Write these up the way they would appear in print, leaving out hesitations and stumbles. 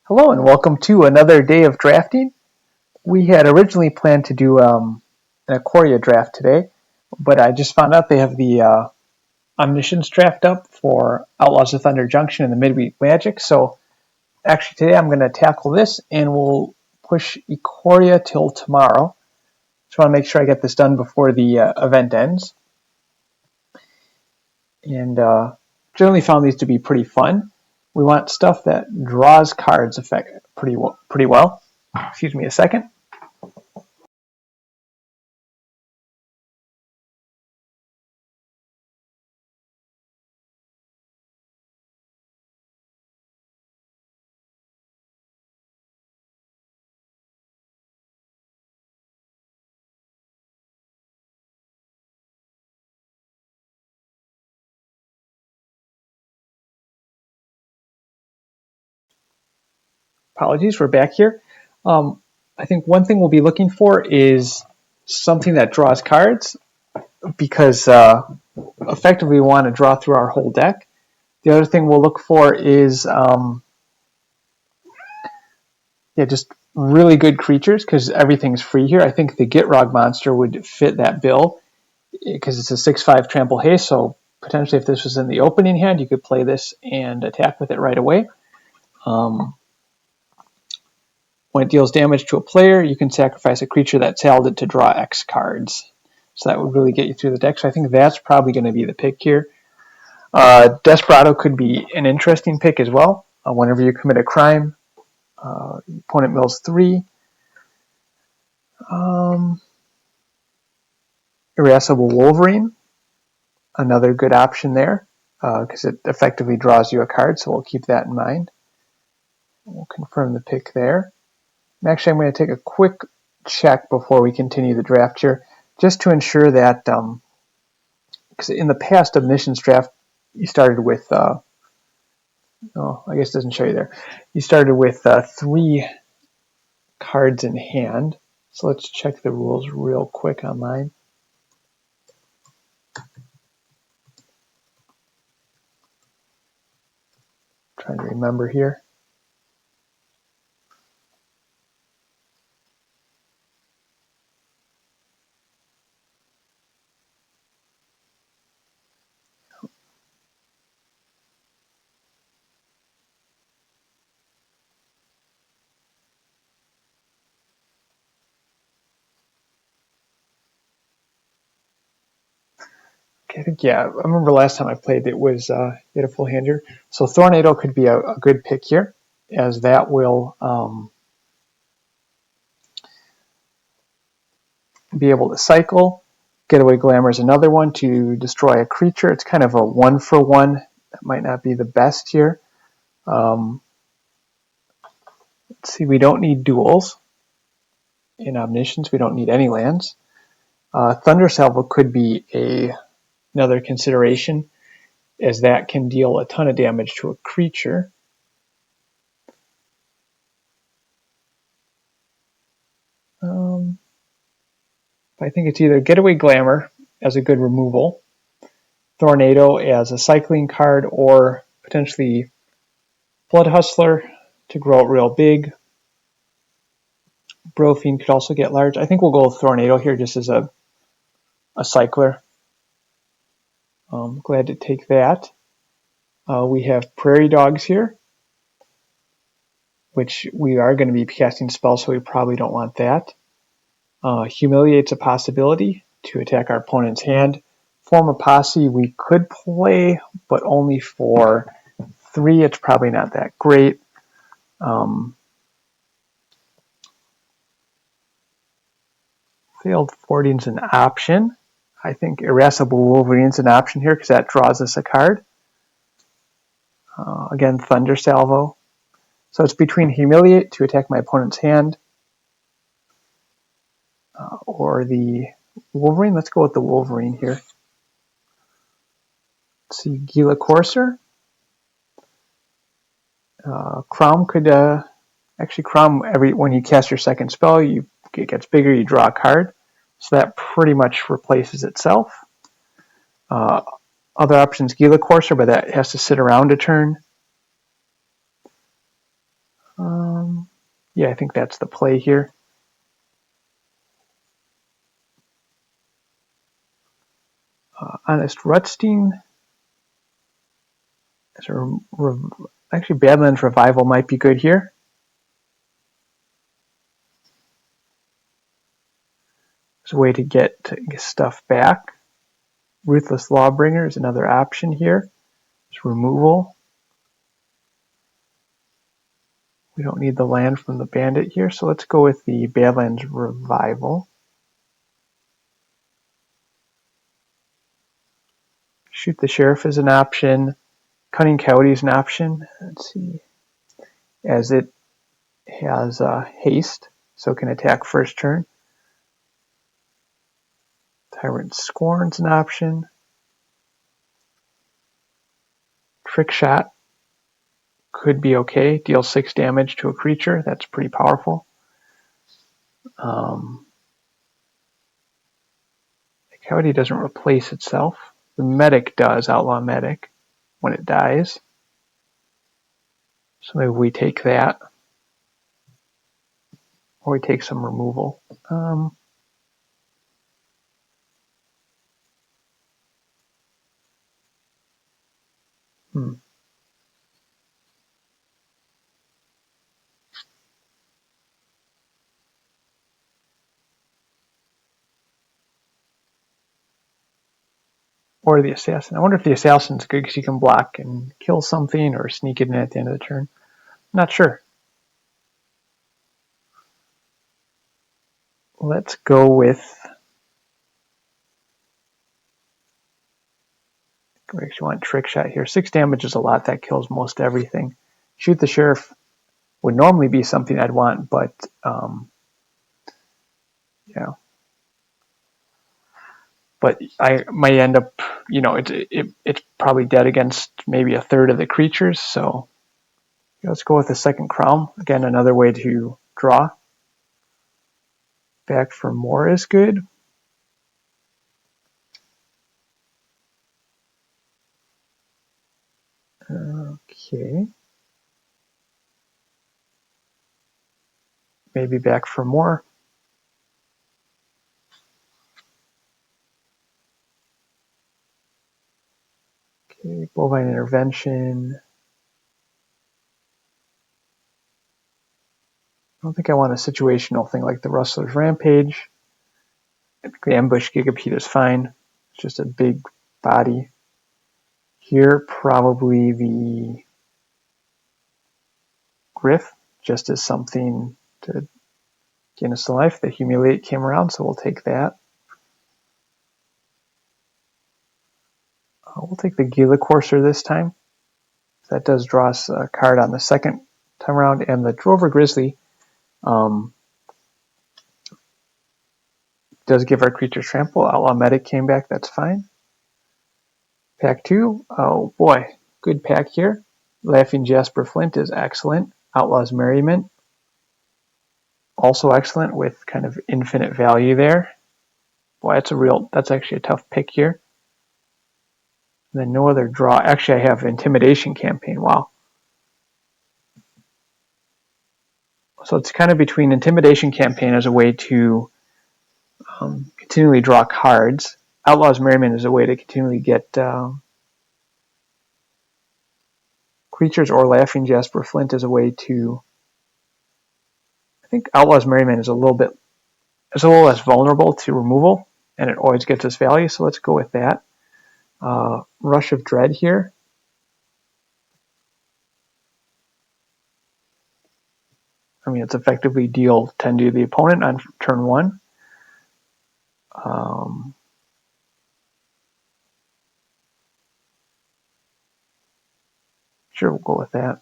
Hello and welcome to another day of drafting. We had originally planned to do an Ikoria draft today, but I just found out they have the Omniscience draft up for Outlaws of Thunder Junction and the Midweek Magic. So actually today I'm going to tackle this and we'll push Ikoria till tomorrow. Just want to make sure I get this done before the event ends. And generally found these to be pretty fun. We want stuff that draws cards pretty well. Excuse me a second. Apologies, we're back here. I think one thing we'll be looking for is something that draws cards, because effectively we want to draw through our whole deck. The other thing we'll look for is just really good creatures, because everything's free here. I think the Gitrog monster would fit that bill, because it's a 6/5 trample haste, so potentially if this was in the opening hand, you could play this and attack with it right away. When it deals damage to a player, you can sacrifice a creature that's heralded to draw X cards. So that would really get you through the deck. So I think that's probably going to be the pick here. Desperado could be an interesting pick as well. Whenever you commit a crime, opponent mills 3. Irascible Wolverine, another good option there, because it effectively draws you a card, so we'll keep that in mind. We'll confirm the pick there. And actually, I'm going to take a quick check before we continue the draft here, just to ensure that, because in the past Omniscience draft, you started with, I guess it doesn't show you there. You started with 3 cards in hand. So let's check the rules real quick online. Trying to remember here. I think, I remember last time I played it was you had a full hand here. So Tornado could be a good pick here, as that will be able to cycle. Getaway Glamour is another one to destroy a creature. It's kind of a 1-for-1. That might not be the best here. Let's see, we don't need duels. In Omniscience, we don't need any lands. Thunder Salvo could be another consideration, as that can deal a ton of damage to a creature. I think it's either Getaway Glamour as a good removal, Tornado as a cycling card, or potentially Blood Hustler to grow it real big. Brofiend could also get large. I think we'll go with Tornado here just as a cycler. Glad to take that. We have Prairie Dogs here, which we are going to be casting spells, so we probably don't want that. Humiliate's a possibility to attack our opponent's hand. Form a Posse we could play, but only for 3. It's probably not that great. Failed Forwarding's an option. I think Irascible Wolverine's an option here, because that draws us a card. Again, Thunder Salvo. So it's between Humiliate to attack my opponent's hand, or the Wolverine. Let's go with the Wolverine here. Let's see, Gila Courser. Crom could actually Crom, when you cast your second spell, it gets bigger, you draw a card. So that pretty much replaces itself. Other options, Gila Courser, but that has to sit around a turn. Yeah, I think that's the play here. Honest Rutstein. Actually, Badlands Revival might be good here. It's a way to get stuff back. Ruthless Lawbringer is another option here. It's removal. We don't need the land from the bandit here, so let's go with the Badlands Revival. Shoot the Sheriff is an option. Cunning Coyote is an option. Let's see. As it has haste, so it can attack first turn. Tyrant Scorn's an option. Trick Shot could be okay. Deal 6 damage to a creature. That's pretty powerful. The Coyote doesn't replace itself. The Medic does, Outlaw Medic, when it dies. So maybe we take that. Or we take some removal. Or the Assassin. I wonder if the Assassin's good because you can block and kill something or sneak it in at the end of the turn. Not sure. Let's go with... We actually want Trick Shot here. 6 damage is a lot. That kills most everything. Shoot the Sheriff would normally be something I'd want, but yeah. But I might end up, it's probably dead against maybe a third of the creatures, so let's go with the second Crown. Again, another way to draw. Back for more is good. Okay. Maybe back for more. Okay, Bovine Intervention. I don't think I want a situational thing like the Rustler's Rampage. I think the Ambush Gigapede is fine. It's just a big body. Here, probably the Griff, just as something to gain us to life. The Humiliate came around, so we'll take that. We'll take the Gila Courser this time. That does draw us a card on the second time around, and the Drover Grizzly does give our creatures trample. Outlaw Medic came back, that's fine. Pack 2, oh boy, good pack here. Laughing Jasper Flint is excellent. Outlaw's Merriment, also excellent with kind of infinite value there. Boy, that's actually a tough pick here. And then no other draw. Actually, I have Intimidation Campaign, wow. So it's kind of between Intimidation Campaign as a way to continually draw cards. Outlaw's Merriment is a way to continually get creatures, or Laughing Jasper Flint is a way to... I think Outlaw's Merriment is a little less vulnerable to removal, and it always gets us value, so let's go with that. Rush of Dread here. I mean, it's effectively deal 10 to the opponent on turn 1. Sure, we'll go with that.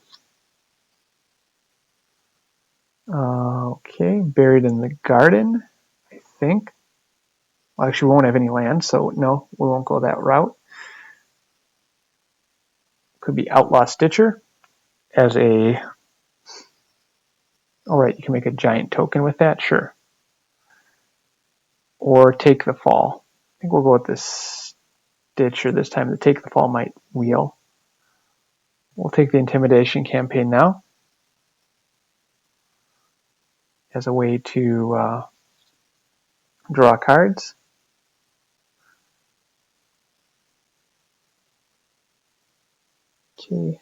Okay, Buried in the Garden, I think. Well, actually, we won't have any land, so no, we won't go that route. Could be Outlaw Stitcher as a... Alright, you can make a giant token with that, sure. Or Take the Fall. I think we'll go with this Stitcher this time. The Take the Fall might wheel. We'll take the Intimidation Campaign now. as a way to draw cards. Okay.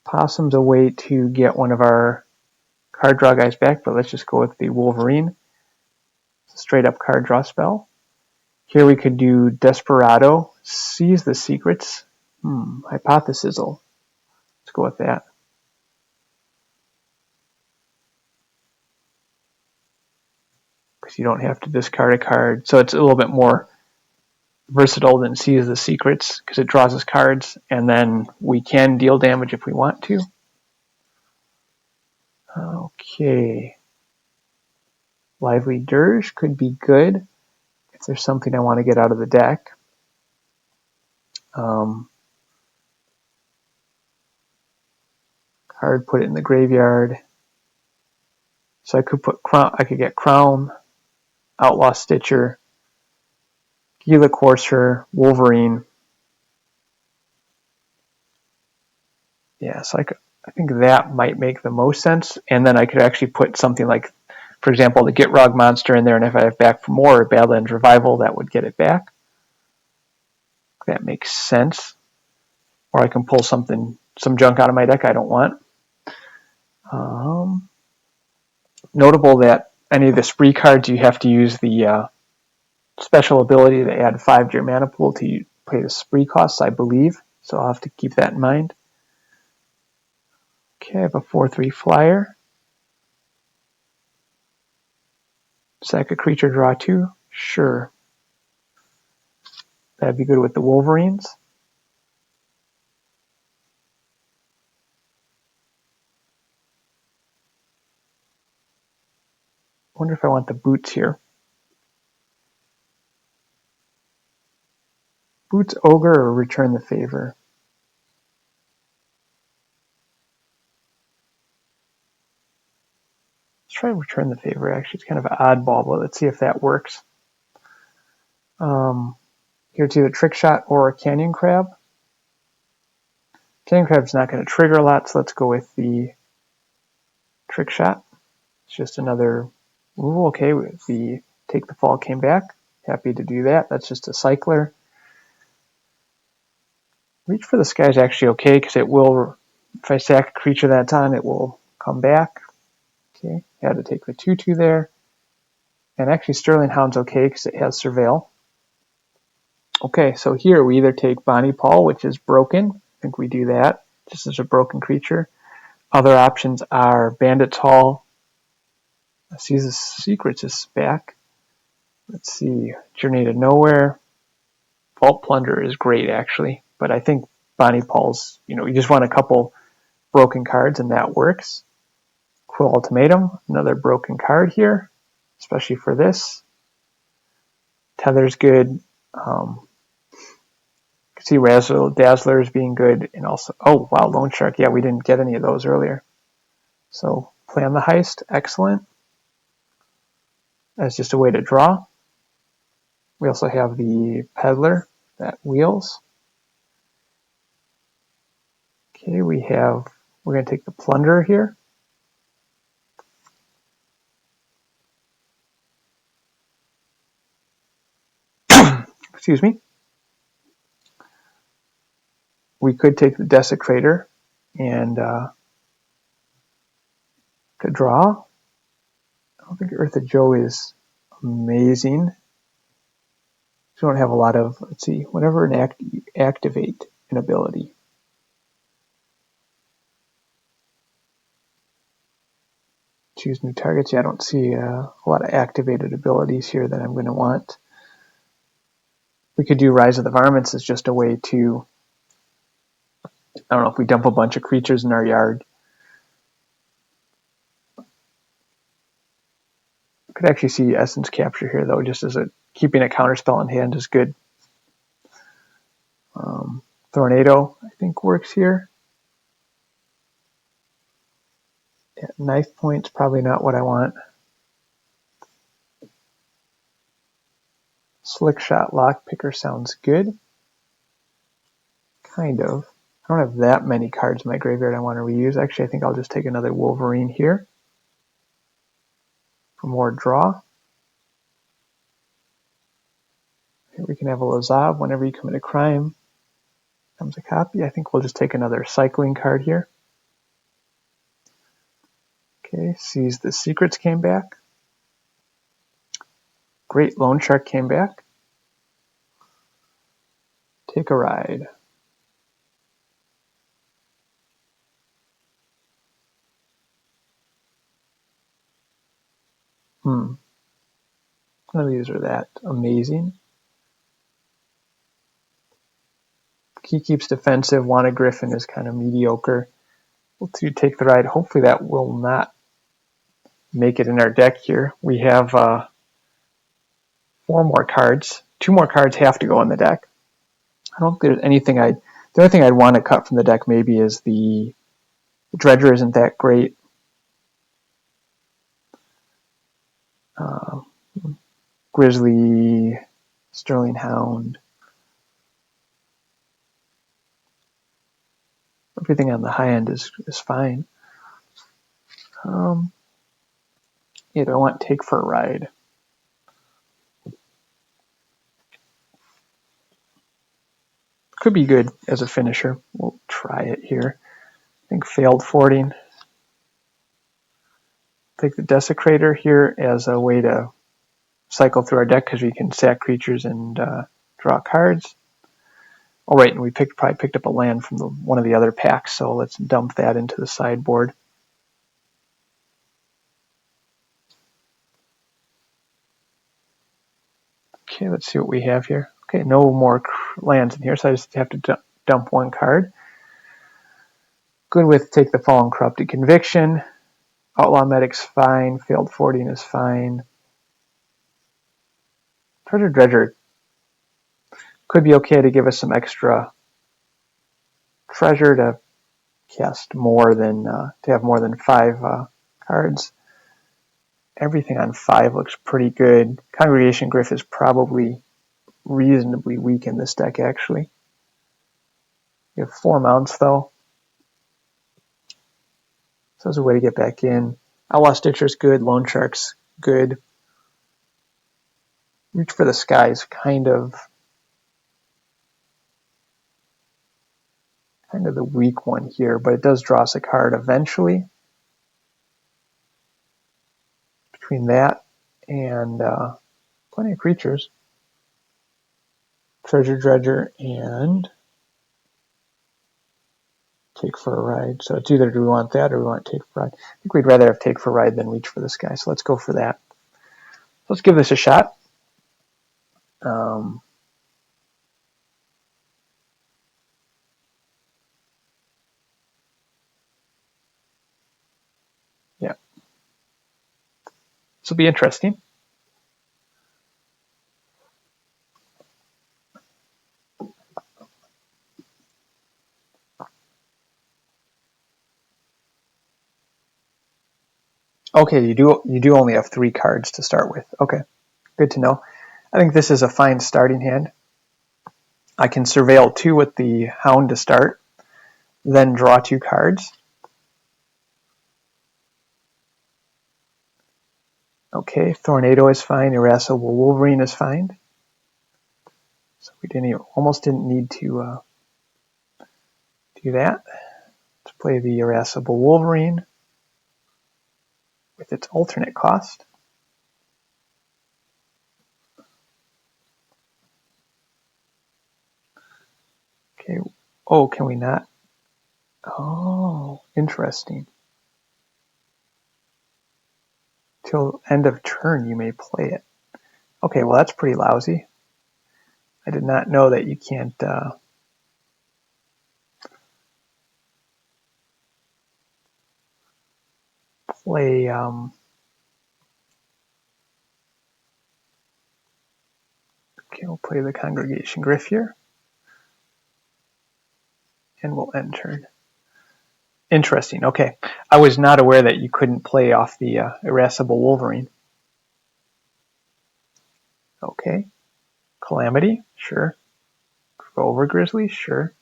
Possum's a way to get one of our card draw guys back, but let's just go with the Wolverine. It's a straight up card draw spell. Here we could do Desperado, Seize the Secrets, Hypothesizzle. Let's go with that. Because you don't have to discard a card, so it's a little bit more versatile than Seize the Secrets, because it draws us cards, and then we can deal damage if we want to. Okay. Lively Dirge could be good if there's something I want to get out of the deck. Card, put it in the graveyard. So I could put Crown. I could get Crown, Outlaw Stitcher, Gila Courser, Wolverine. Yeah, so I think that might make the most sense. And then I could actually put something like, for example, the Gitrog monster in there, and if I have Back for More or Badlands Revival, that would get it back. That makes sense. Or I can pull some junk out of my deck I don't want. Notable that any of the spree cards, you have to use the special ability to add 5 to your mana pool to pay the spree costs, I believe. So I'll have to keep that in mind. Okay, I have a 4/3 flyer. Sack a creature, draw 2. Sure. That'd be good with the Wolverines. I wonder if I want the Boots here. Boots Ogre or Return the Favor? Let's try Return the Favor, actually. It's kind of an oddball, but let's see if that works. Here it's either Trick Shot or a Canyon Crab. Canyon Crab's not going to trigger a lot, so let's go with the Trick Shot. It's just another rule. Okay, the Take the Fall came back. Happy to do that. That's just a cycler. Reach for the Sky is actually okay because it will, if I sack a creature that's on, it will come back. Okay, had to take the 2/2 there. And actually Sterling Hound's okay because it has Surveil. Okay, so here we either take Bonnie Paul, which is broken. I think we do that, just as a broken creature. Other options are Bandit's Hall. Seize the Secrets is back. Let's see, Journey to Nowhere. Vault Plunder is great, actually. But I think Bonnie Paul's, you just want a couple broken cards, and that works. Quill Ultimatum, another broken card here, especially for this. Tether's good. See Razzle Dazzler as being good, and also, oh wow, Loan Shark. Yeah, we didn't get any of those earlier. So Plan the Heist, excellent. That's just a way to draw. We also have the Peddler that wheels. Okay, we're going to take the Plunderer here. Excuse me. We could take the Desecrator and to draw. I don't think Eartha Joe is amazing. We don't have a lot of, let's see, whenever activate an ability. Choose new targets. Yeah, I don't see a lot of activated abilities here that I'm going to want. We could do Rise of the Varmints as just a way to, I don't know, if we dump a bunch of creatures in our yard. Could actually see Essence Capture here, though, just as keeping a counterspell in hand is good. Tornado, I think, works here. Yeah, Knife Point's probably not what I want. Slick Shot Lockpicker sounds good. Kind of. I don't have that many cards in my graveyard I want to reuse. Actually, I think I'll just take another Wolverine here. for more draw. Here we can have a Lazav. Whenever you commit a crime, comes a copy. I think we'll just take another cycling card here. Okay, Seize the Secrets came back. Great Loan Shark came back. Take a Ride. None of these are that amazing. Key Keeps defensive. Wanted Griffin is kind of mediocre. We'll take the ride. Hopefully that will not make it in our deck here. We have 4 more cards. 2 more cards have to go in the deck. I don't think there's anything the only thing I'd want to cut from the deck maybe is the Dredger isn't that great. Grizzly, Sterling Hound. Everything on the high end is fine. Yeah, do I want Take for a Ride? Could be good as a finisher. We'll try it here. I think Failed Fording. Take the Desecrator here as a way to cycle through our deck because we can sack creatures and draw cards. Oh, right, and we probably picked up a land from one of the other packs, so let's dump that into the sideboard. Okay, let's see what we have here. Okay, no more lands in here, so I just have to dump 1 card. Good with Take the Fallen Corrupted Conviction. Outlaw Medic's fine. Failed Fording is fine. Treasure Dredger could be okay to give us some extra treasure to cast more than, to have more than 5 cards. Everything on 5 looks pretty good. Congregation Gryff is probably reasonably weak in this deck, actually. We have 4 mounts, though. So there's a way to get back in. Outlaw Stitcher's good. Loan Shark's good. Reach for the Sky is kind of the weak one here, but it does draw us a card eventually. Between that and plenty of creatures. Treasure Dredger and Take for a Ride. So it's either do we want that or we want Take for a Ride. I think we'd rather have Take for a Ride than Reach for the Sky, so let's go for that. Let's give this a shot. Yeah. This will be interesting. Okay, you do only have 3 cards to start with. Okay, good to know. I think this is a fine starting hand. I can Surveil 2 with the Hound to start, then draw 2 cards. Okay, Tornado is fine. Irascible Wolverine is fine. So we almost didn't need to do that. Let's play the Irascible Wolverine with its alternate cost. Okay. Oh, can we not? Oh, interesting. Till end of turn, you may play it. Okay, well, that's pretty lousy. I did not know that you can't play okay, we'll play the Congregation Gryff here. And we'll end turn. Interesting. Okay. I was not aware that you couldn't play off the Irascible Wolverine. Okay. Calamity? Sure. Over Grizzly? Sure.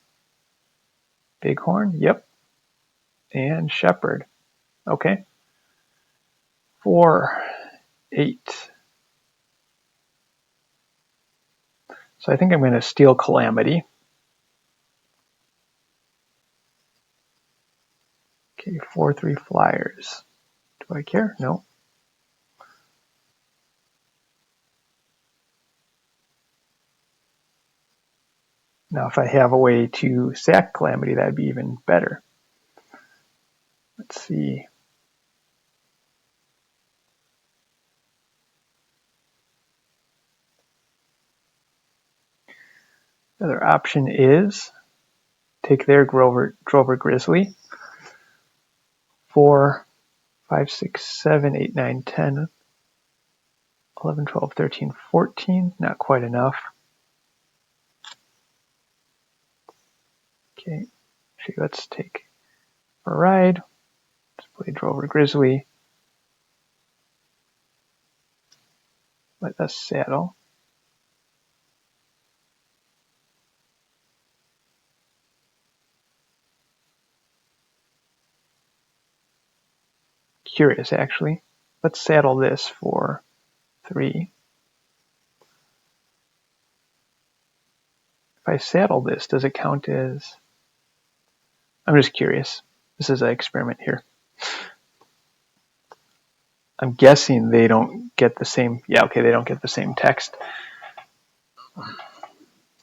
Bighorn? Yep. And Shepherd. Okay. 4. 8. So I think I'm going to steal Calamity. Okay, 4/3 flyers. Do I care? No. Now if I have a way to sack Calamity, that'd be even better. Let's see. The other option is take their Drover Grizzly. 4, 5, 6, 7, 8, 9, 10, 11, 12, 13, 14. Not quite enough. Okay, actually, let's take a ride. Let's play Drover Grizzly. Let us saddle. Curious, actually. Let's saddle this for 3. If I saddle this, does it count as... I'm just curious. This is an experiment here. I'm guessing they don't get the same... Yeah, okay, they don't get the same text.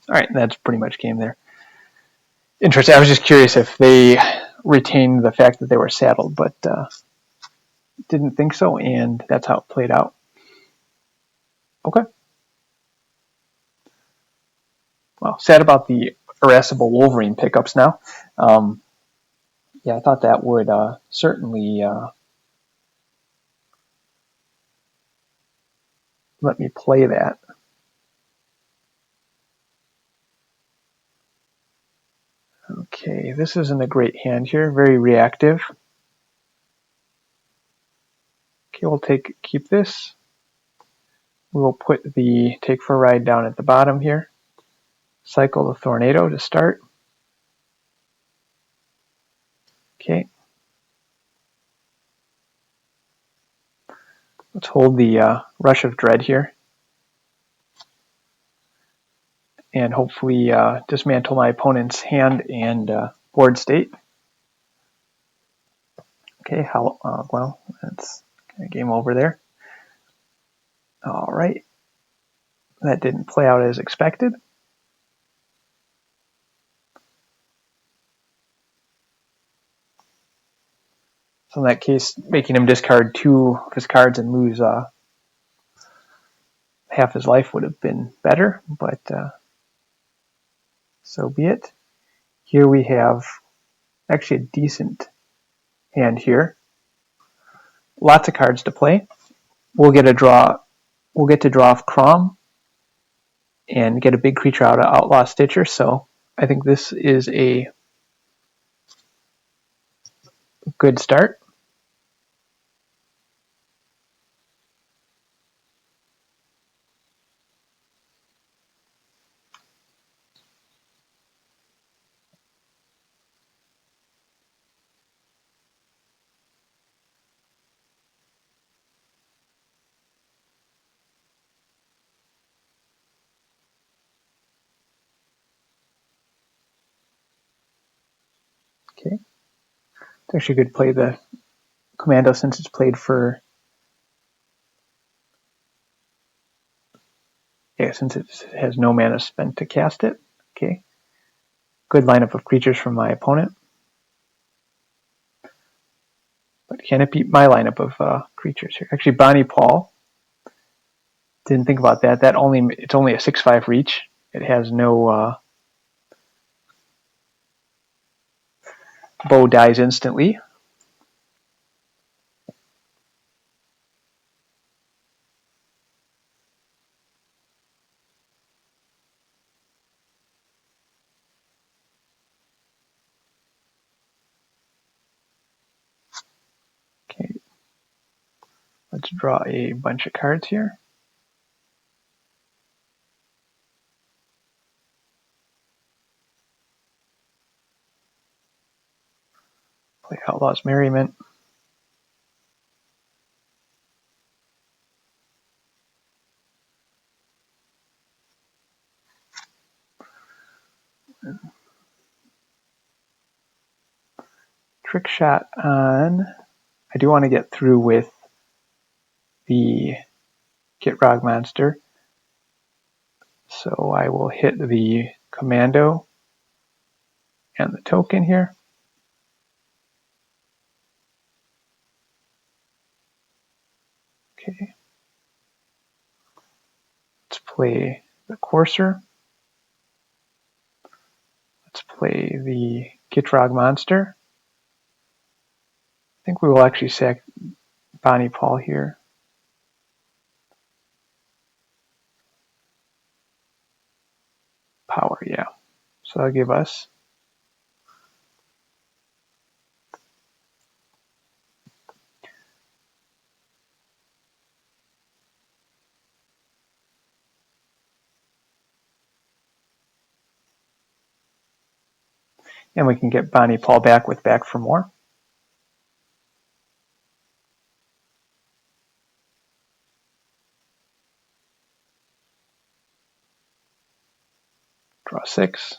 Alright, that's pretty much game there. Interesting. I was just curious if they retained the fact that they were saddled, but didn't think so, and that's how it played out. Okay. Well, sad about the Irascible Wolverine pickups now. Yeah, I thought that would certainly let me play that. Okay, this isn't a great hand here. Very reactive. Okay, we'll keep this. We will put the take for a ride down at the bottom here. Cycle the Tornado to start. Okay. Let's hold the Rush of Dread here. And hopefully dismantle my opponent's hand and board state. Okay, well, that's kind of game over there. All right. That didn't play out as expected. So in that case, making him discard 2 of his cards and lose half his life would have been better, but so be it. Here we have actually a decent hand here. Lots of cards to play. We'll get to draw off Crom and get a big creature out of Outlaw Stitcher, so I think this is a good start. Okay. It's actually good to play the Commando since it's played for... Yeah, since it has no mana spent to cast it. Okay. Good lineup of creatures from my opponent. But can it beat my lineup of creatures here? Actually, Bonnie Paul. Didn't think about that. It's only a 6/5 reach. It has no... Bow dies instantly. Okay. Let's draw a bunch of cards here. Play Outlaw's Merriment. Trick shot on. I do want to get through with the Gitrog monster. So I will hit the commando and the token here. Okay. Let's play the Courser. Let's play the Gitrog monster. I think we will actually sack Bonnie Paul here. Power, yeah. So that'll give us and we can get Bonnie Paul back with Back for More. Draw 6.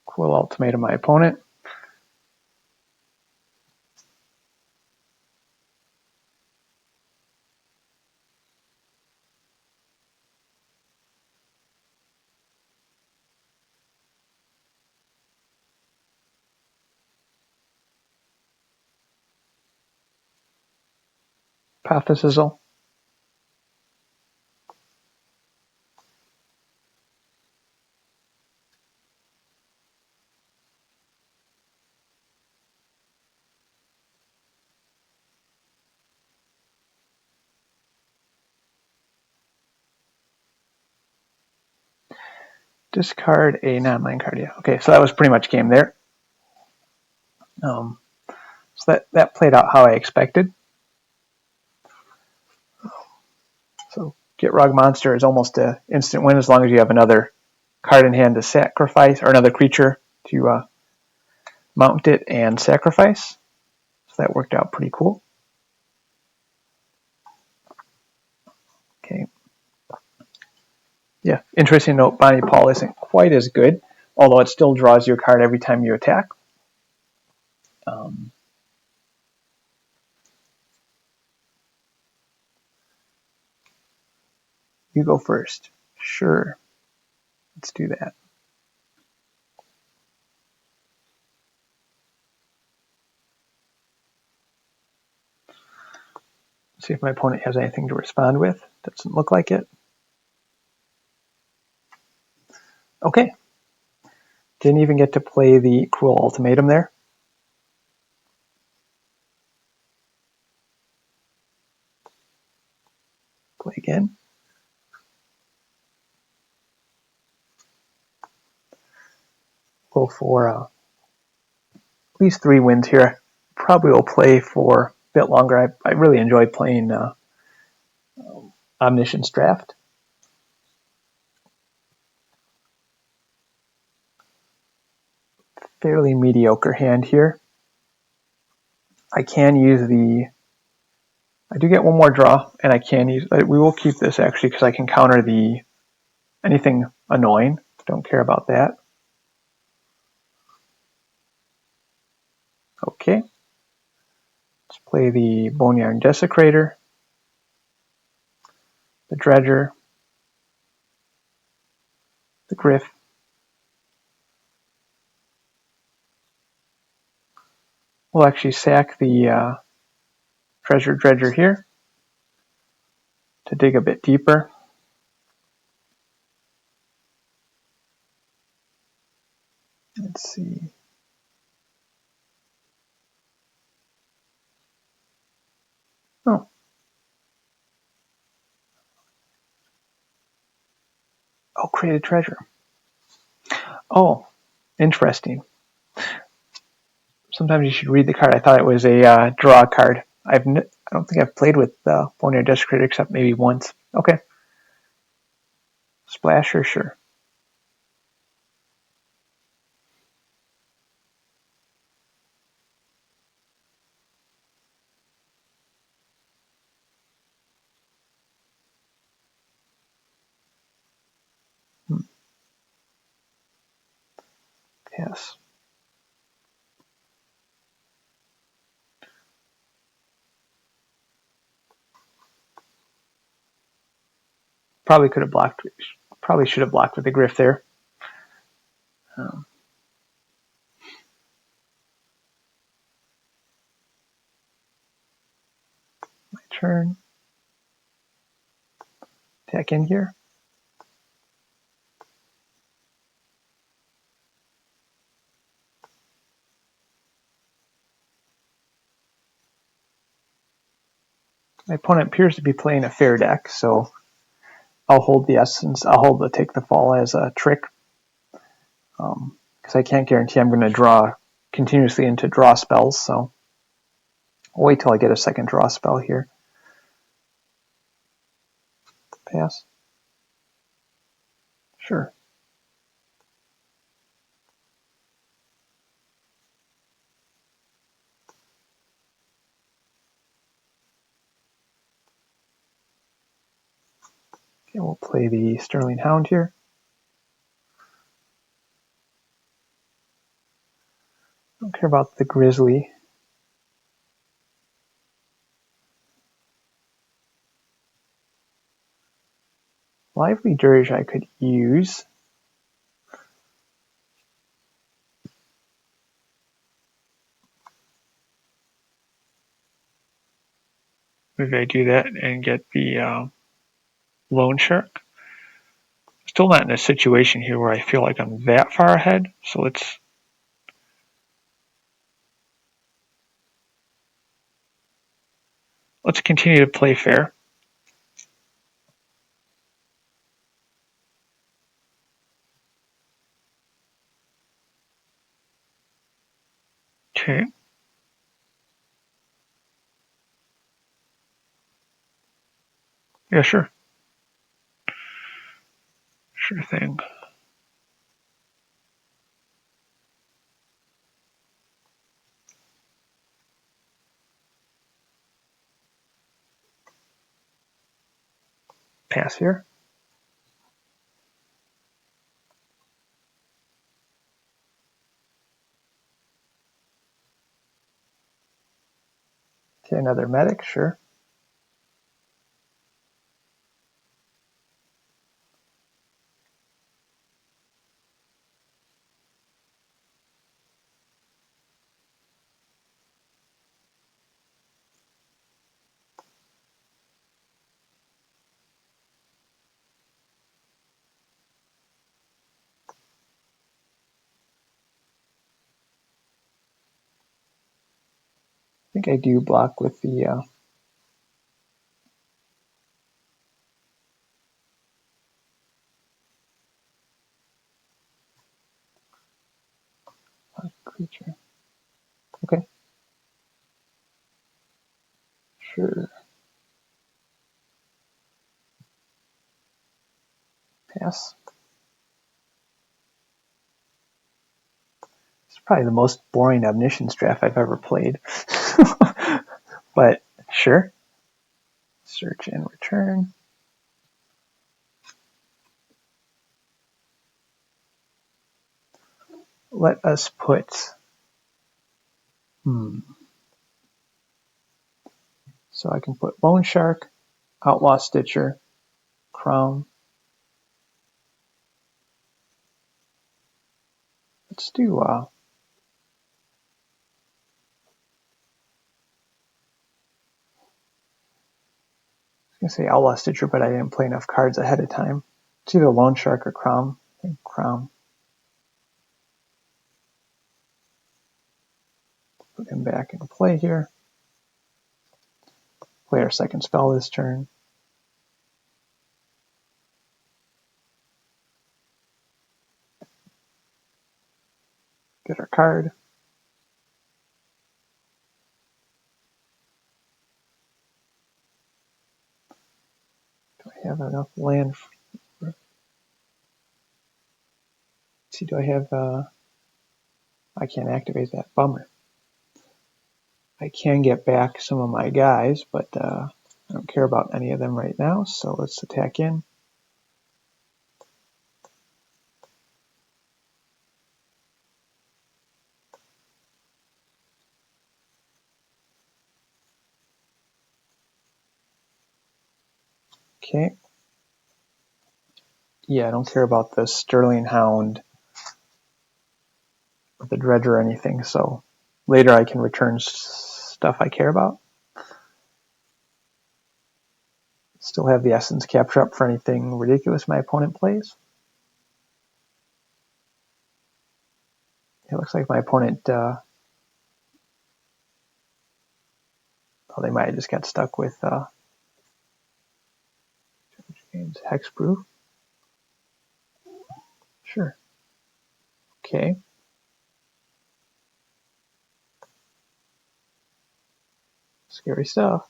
Cool ultimatum my opponent. Pathosizzle. Discard a non-land card, yeah. Okay, so that was pretty much game there. So that played out how I expected. So Gitrog monster is almost an instant win as long as you have another card in hand to sacrifice, or another creature to mount it and sacrifice. So that worked out pretty cool. Okay. Yeah, interesting note, Bonnie Paul isn't quite as good, although it still draws you a card every time you attack. You go first. Sure. Let's do that. See if my opponent has anything to respond with. Doesn't look like it. Okay. Didn't even get to play the Cruel Ultimatum there. Play again. Go for at least 3 wins here. Probably will play for a bit longer. I really enjoy playing Omniscience Draft. Fairly mediocre hand here. I can use I do get one more draw, and I can use, we will keep this actually because I can counter anything annoying. Don't care about that. Okay. Let's play the Boneyard Desecrator, the Dredger, the Griff. We'll actually sack the Treasure Dredger here to dig a bit deeper. Let's see. Oh. Oh, create a treasure. Oh, interesting. Sometimes you should read the card. I thought it was a draw card. I don't think I've played with Boneyard Desecrator except maybe once. Okay. Splasher, sure. Pass. Probably could have blocked. Probably should have blocked with the Griff there. My turn. Attack in here. My opponent appears to be playing a fair deck, so I'll hold the essence. I'll hold the take the fall as a trick, because I can't guarantee I'm going to draw continuously into draw spells. So I'll wait till I get a second draw spell here. Pass. Sure. Okay, we'll play the Sterling Hound here. Don't care about the Grizzly. Lively Dirge I could use. Maybe I do that and get the Loan Shark. Still not in a situation here where I feel like I'm that far ahead, so let's continue to play fair. Okay. Yeah, sure. Sure thing. Pass here. Okay, another medic, sure. I think I do block with the creature. Okay. Sure. Pass. It's probably the most boring Omniscience draft I've ever played. But sure. Search and return. Let us put So I can put Loan Shark, Outlaw Stitcher, Crown. Let's do I was gonna say Outlaw Stitcher, but I didn't play enough cards ahead of time. It's either Loan Shark or Crown. I think Crown. Put him back into play here. Play our second spell this turn. Get our card. Do I have enough land? Let's see, do I have... I can't activate that. Bummer. I can get back some of my guys, but I don't care about any of them right now, so let's attack in. Okay. Yeah, I don't care about the Sterling Hound or the Dredger or anything, so later I can return stuff I care about. Still have the Essence Capture up for anything ridiculous my opponent plays. It looks like my opponent, oh, they might have just got stuck with Hexproof. Sure. Okay. Scary stuff.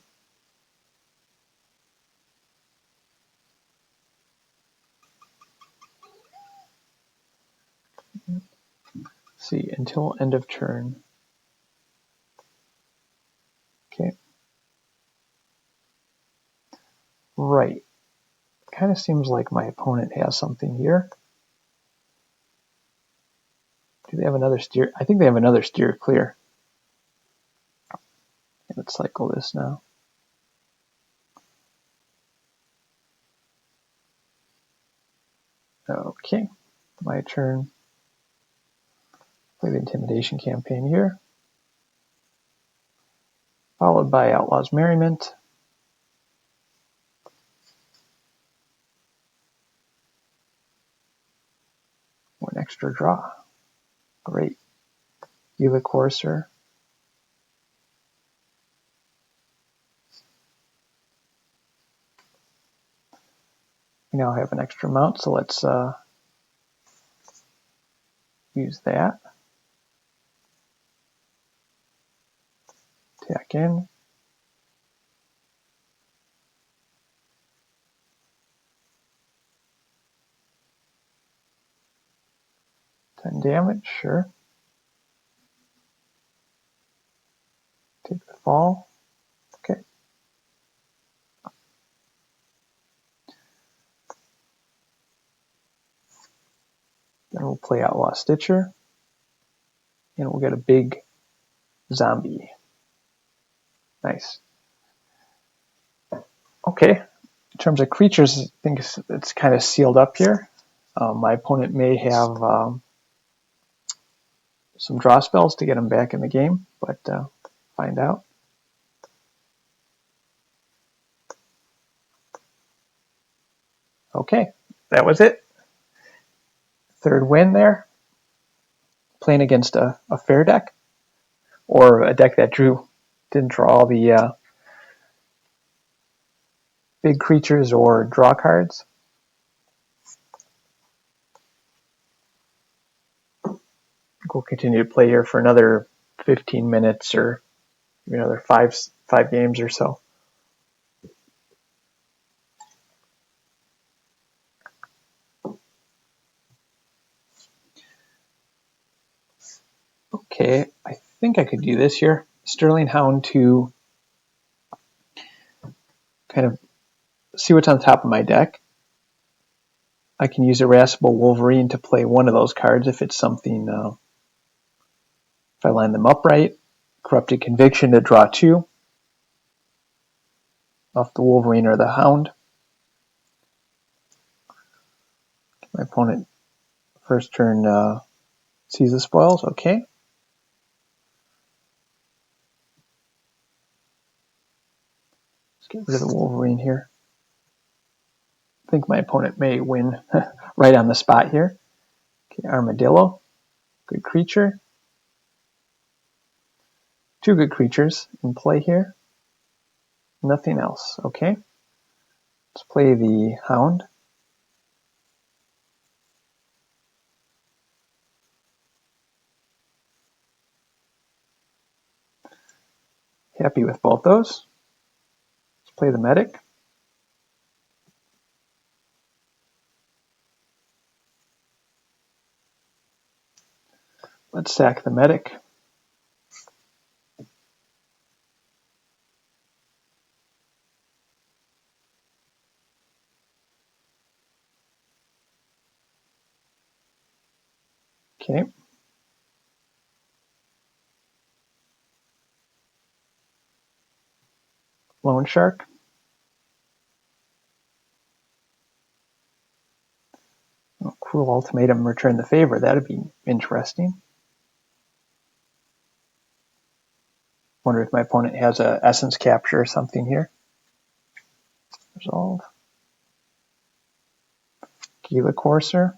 Let's see, until end of turn. Okay. Right. Kind of seems like my opponent has something here. Do they have another steer? I think they have another steer clear. Let's cycle this now. Okay. My turn. Play the Intimidation campaign here. Followed by Outlaw's Merriment. One extra draw. Great. Gila Courser. We now have an extra mount, so let's use that. Attack in. Ten damage, sure. Take the fall. Okay. Then we'll play Outlaw Stitcher. And we'll get a big zombie. Nice. Okay. In terms of creatures, I think it's kind of sealed up here. My opponent may have some draw spells to get him back in the game, but find out. Okay, that was it. Third win there. Playing against a fair deck, or a deck that didn't draw all the big creatures or draw cards. We'll continue to play here for another 15 minutes or another five games or so. Okay, I think I could do this here. Sterling Hound to kind of see what's on top of my deck. I can use Irascible Wolverine to play one of those cards if it's something, if I line them up right. Corrupted Conviction to draw 2 off the Wolverine or the Hound. My opponent first turn sees the spoils. Okay. Let's get rid of the Wolverine here. I think my opponent may win right on the spot here. Okay, Armadillo. Good creature. Two good creatures in play here. Nothing else. Okay. Let's play the Hound. Happy with both those. Let's play the Medic. Let's sack the Medic. Okay. Loan Shark. Cruel Ultimatum, return the favor. That'd be interesting. Wonder if my opponent has a Essence Capture or something here. Resolve. Gila Courser.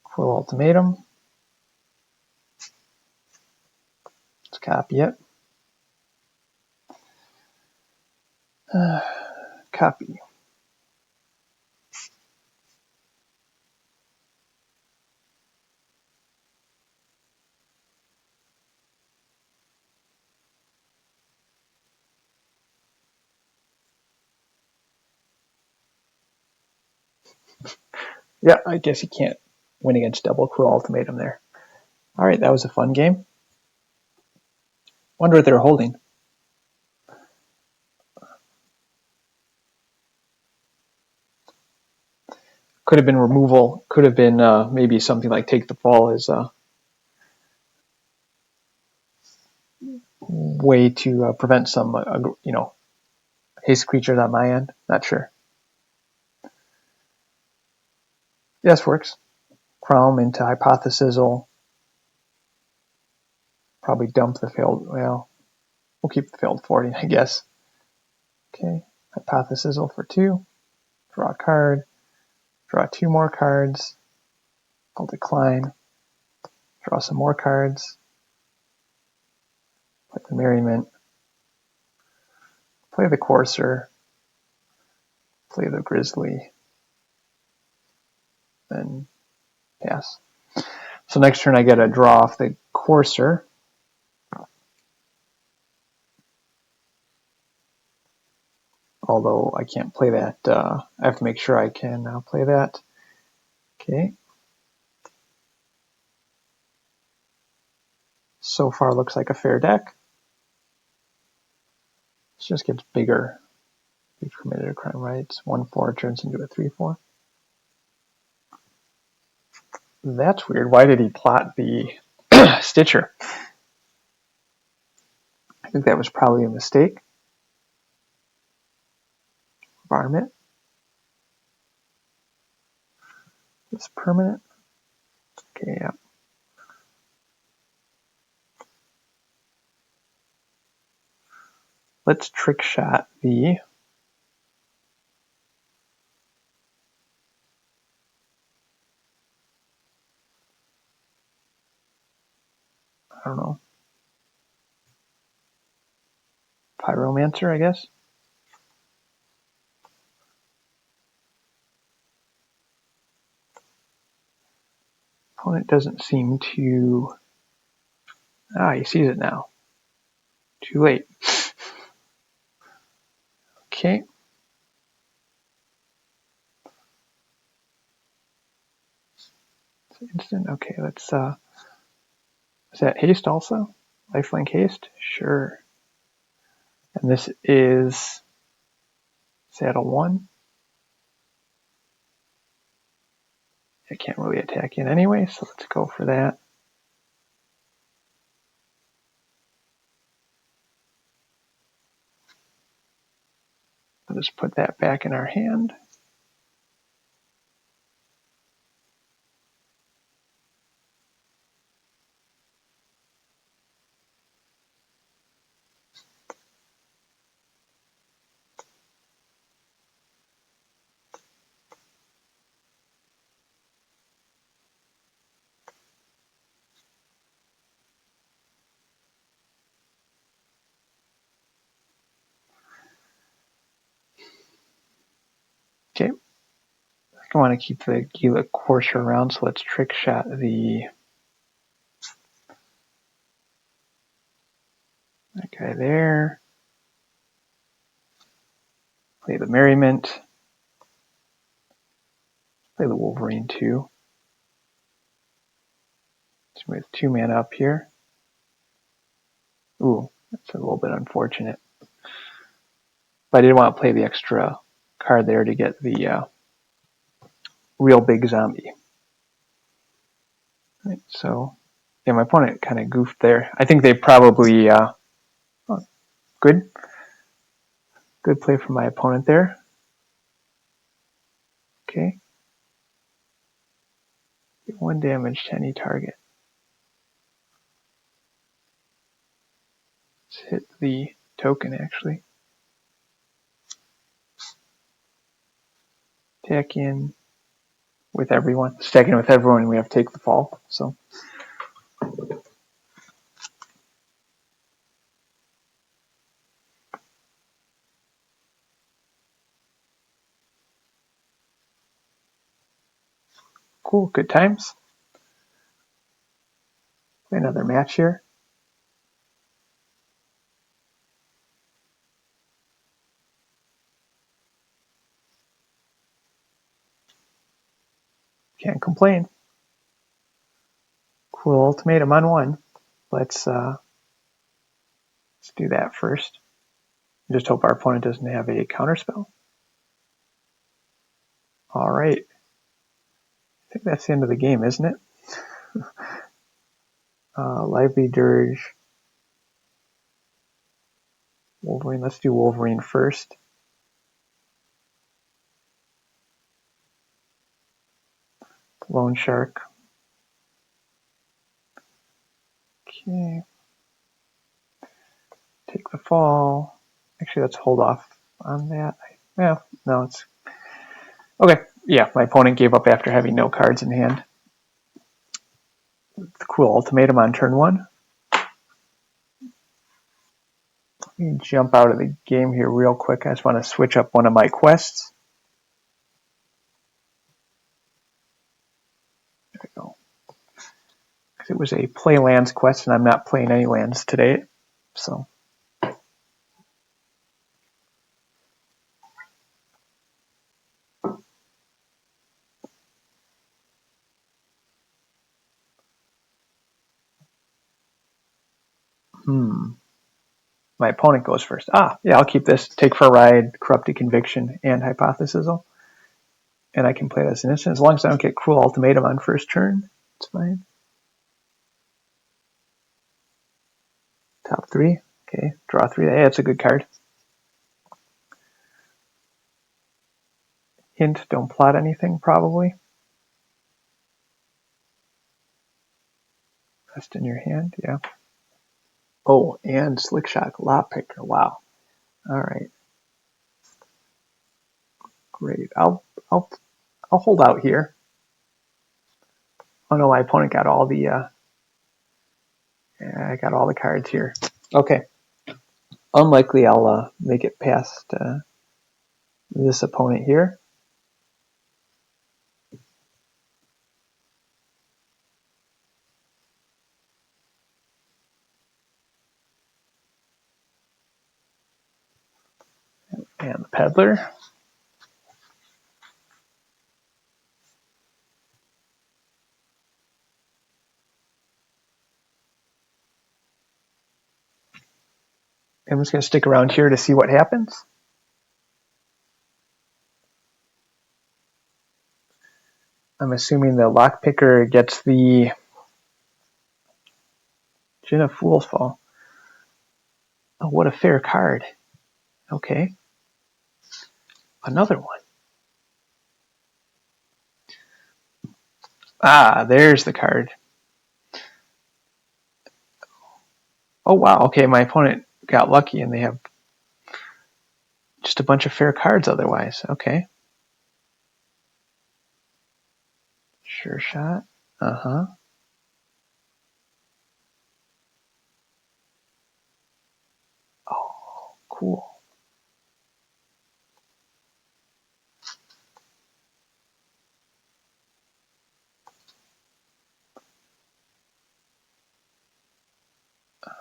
Cruel Ultimatum. Let's copy it. Copy. Yeah, I guess you can't win against double Cruel Ultimatum there. All right, that was a fun game. Wonder what they're holding. Could have been removal. Could have been maybe something like Take the Fall as a way to prevent some, haste creatures on my end. Not sure. Yes, works. Chrome into Hypothesizzle. Probably dump the failed. Well, we'll keep the failed 40, I guess. Okay, Hypothesizzle for 2. Draw a card. Draw 2 more cards. I'll decline. Draw some more cards. Play the Merriment. Play the Courser. Play the Grizzly. Then pass. So next turn I get a draw off the Courser. Although I can't play that. I have to make sure I can play that. Okay. So far looks like a fair deck. It just gets bigger. We've committed a crime, right? 1/4 turns into a 3/4. That's weird. Why did he plot the Stitcher? I think that was probably a mistake. Varmint. It's permanent. Okay, yeah. Let's trick shot the I don't know. Pyromancer, I guess. Opponent doesn't seem to. He sees it now. Too late. Okay. It's instant. Okay, let's. Is that haste also? Lifelink haste? Sure. And this is saddle 1. I can't really attack in anyway, so let's go for that. I'll just put that back in our hand. Okay. I want to keep the Gila Courser around, so let's trick shot that guy there. Play the Merriment. Play the Wolverine too. Let's move 2 mana up here. Ooh, that's a little bit unfortunate. But I did want to play the extra card there to get the real big zombie. Right, so, yeah, my opponent kind of goofed there. I think they probably, good play from my opponent there. Okay. Get 1 damage to any target. Let's hit the token, actually. Attack in with everyone. Stacking with everyone, we have to take the fall. So, cool, good times. Play another match here. Can't complain. Cool ultimatum on 1. Let's do that first. Just hope our opponent doesn't have a counterspell. All right. I think that's the end of the game, isn't it? Lively Dirge. Wolverine. Let's do Wolverine first. Lone Shark. Okay. Take the fall. Actually, let's hold off on that. Yeah, no, it's... Okay, yeah, my opponent gave up after having no cards in hand. Cool ultimatum on turn 1. Let me jump out of the game here real quick. I just want to switch up one of my quests. There we go. Because it was a play lands quest, and I'm not playing any lands today. So... My opponent goes first. Yeah, I'll keep this. Take for a Ride, Corrupted Conviction, and Hypothesisal. And I can play that as an instant. As long as I don't get Cruel Ultimatum on first turn, it's fine. Top 3. Okay, draw 3. Hey, that's a good card. Hint, don't plot anything, probably. Rest in your hand, yeah. Oh, and Slickshot Lockpicker. Wow. All right. Great. I'll hold out here. Oh no, my opponent got all the I got all the cards here. Okay. Unlikely I'll make it past this opponent here. And the Peddler. I'm just going to stick around here to see what happens. I'm assuming the Lockpicker gets the Gin of Fool's Fall. Oh, what a fair card. Okay. Another one. There's the card. Oh, wow. Okay, my opponent got lucky and they have just a bunch of fair cards otherwise. Okay. Sure Shot. Uh-huh. Oh, cool.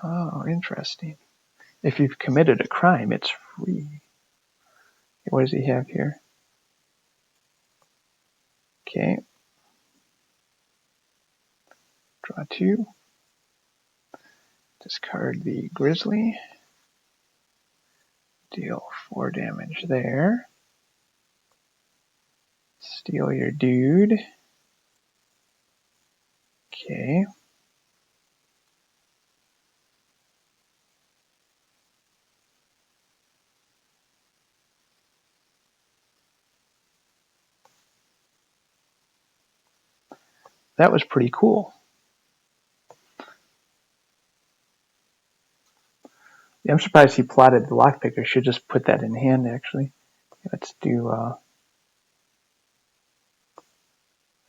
Oh, interesting. If you've committed a crime, it's free. What does he have here? Okay. Draw 2. Discard the Grizzly. Deal 4 damage there. Steal your dude. Okay. That was pretty cool. Yeah, I'm surprised he plotted the lockpicker. Should just put that in hand, actually. Let's do...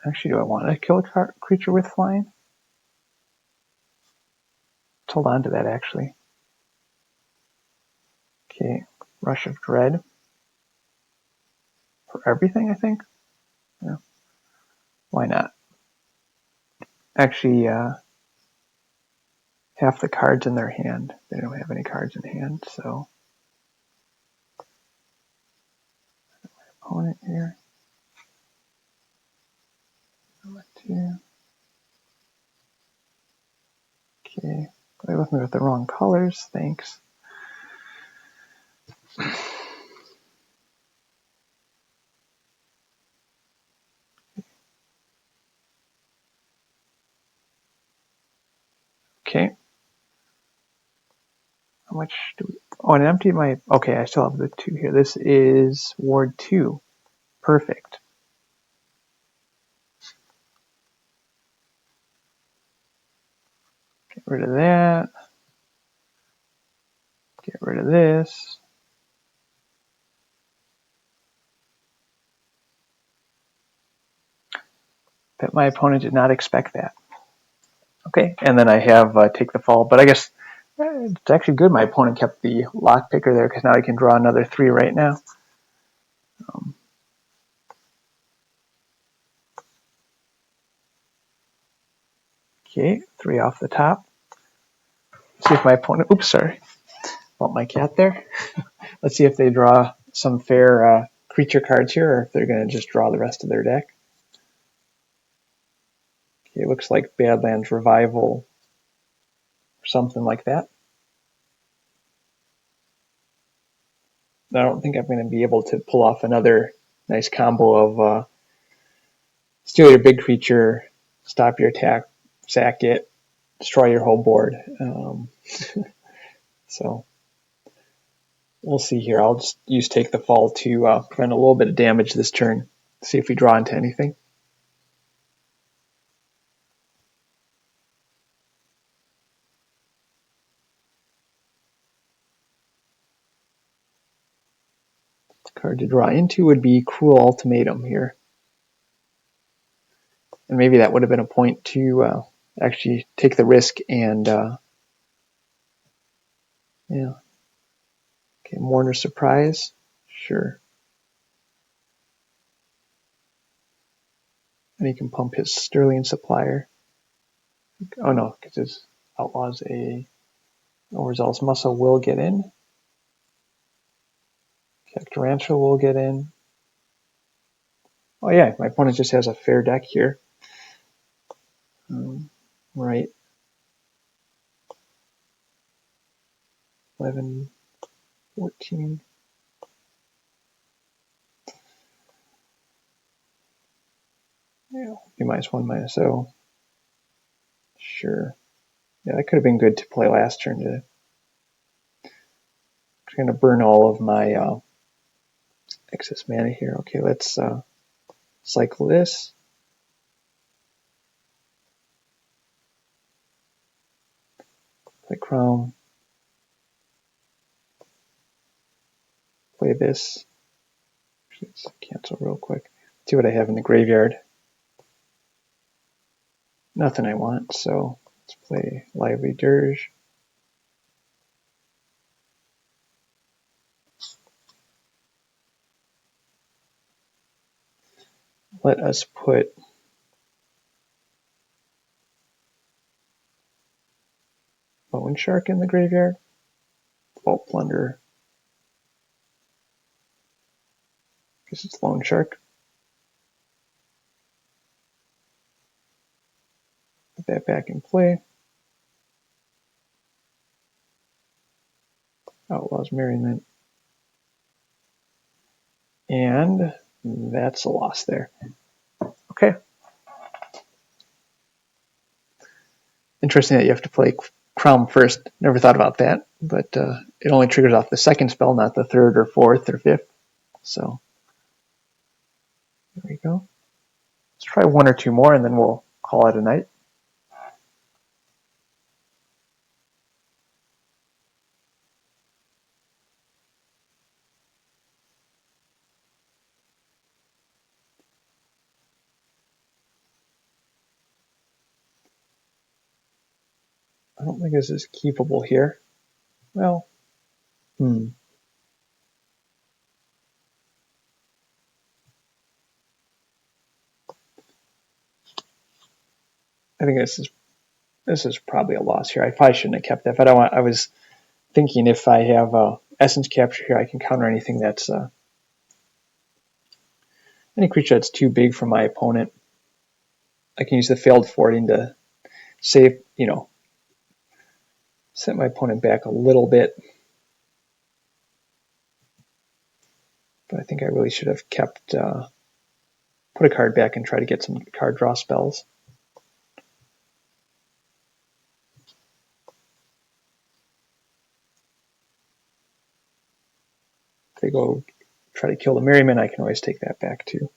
Actually, do I want to kill a creature with flying? Let's hold on to that, actually. Okay, Rush of Dread. For everything, I think? Yeah. Why not? Actually, half the cards in their hand. They don't have any cards in hand, so... Opponent here. Okay, play with me with the wrong colors, thanks. Okay. How much do we... Oh, and empty my... Okay, I still have the 2 here. This is Ward 2. Perfect. Get rid of that. Get rid of this. Bet my opponent did not expect that. Okay, and then I have Take the Fall, but I guess it's actually good my opponent kept the lockpicker there because now I can draw another 3 right now. Okay, 3 off the top. See if my opponent... Oops, sorry. Want my cat there? Let's see if they draw some fair creature cards here or if they're going to just draw the rest of their deck. Okay, it looks like Badlands Revival or something like that. I don't think I'm going to be able to pull off another nice combo of steal your big creature, stop your attack, sack it, destroy your whole board. So we'll see here. I'll just use Take the Fall to prevent a little bit of damage this turn. See if we draw into anything. The card to draw into would be Cruel Ultimatum here. And maybe that would have been a point to actually take the risk and yeah. Okay, Mourner's Surprise. Sure. And he can pump his Sterling Supplier. Oh no, because his Outlaws a Overzealous Muscle will get in. Tarantula will get in. Oh yeah, my opponent just has a fair deck here. Right. 11, 14. Yeah, be -1, -0. Sure. Yeah, that could have been good to play last turn. I'm going to burn all of my excess mana here. Okay, let's cycle this. Play Chrome. Play this. Let's cancel real quick. See what I have in the graveyard. Nothing I want, so let's play Lively Dirge. Let us put Bone Shark in the graveyard. Vault Plunder. Guess it's Lone Shark. Put that back in play. Outlaws Merriment. And that's a loss there. Okay. Interesting that you have to play Crown first. Never thought about that, but it only triggers off the second spell, not the third or fourth or fifth. So there we go. Let's try one or two more, and then we'll call it a night. I don't think this is keepable here. Well, I think this is probably a loss here. I probably shouldn't have kept that. But I was thinking if I have essence capture here, I can counter anything that's any creature that's too big for my opponent. I can use the failed forwarding to save, set my opponent back a little bit. But I think I really should have kept put a card back and try to get some card draw spells. If they go try to kill the Merryman, I can always take that back too.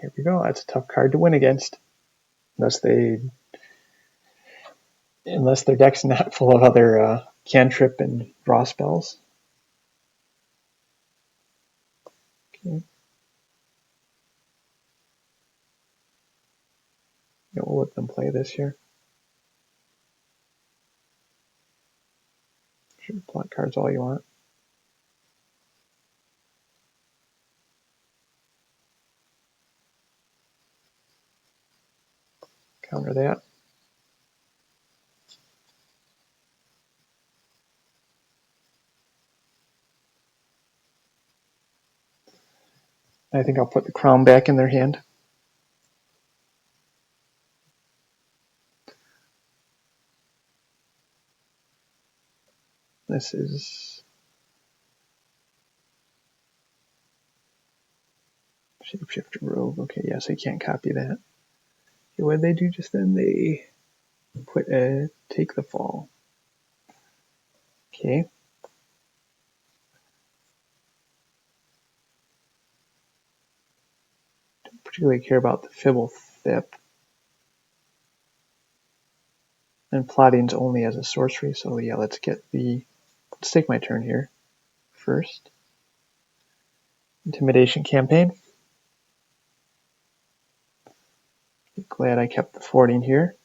Here we go. That's a tough card to win against, unless their deck's not full of other cantrip and draw spells. Okay. Yeah, we'll let them play this here. Sure, plot cards all you want. Counter that. I think I'll put the crown back in their hand. This is Shapeshifter Rogue. Okay, yes, I can't copy that. Okay, what did they do just then? They put a Take the Fall. Okay. Don't particularly care about the Fibble Thip. And Plotting's only as a sorcery, so yeah, let's take my turn here first. Intimidation Campaign. Glad I kept the forwarding here.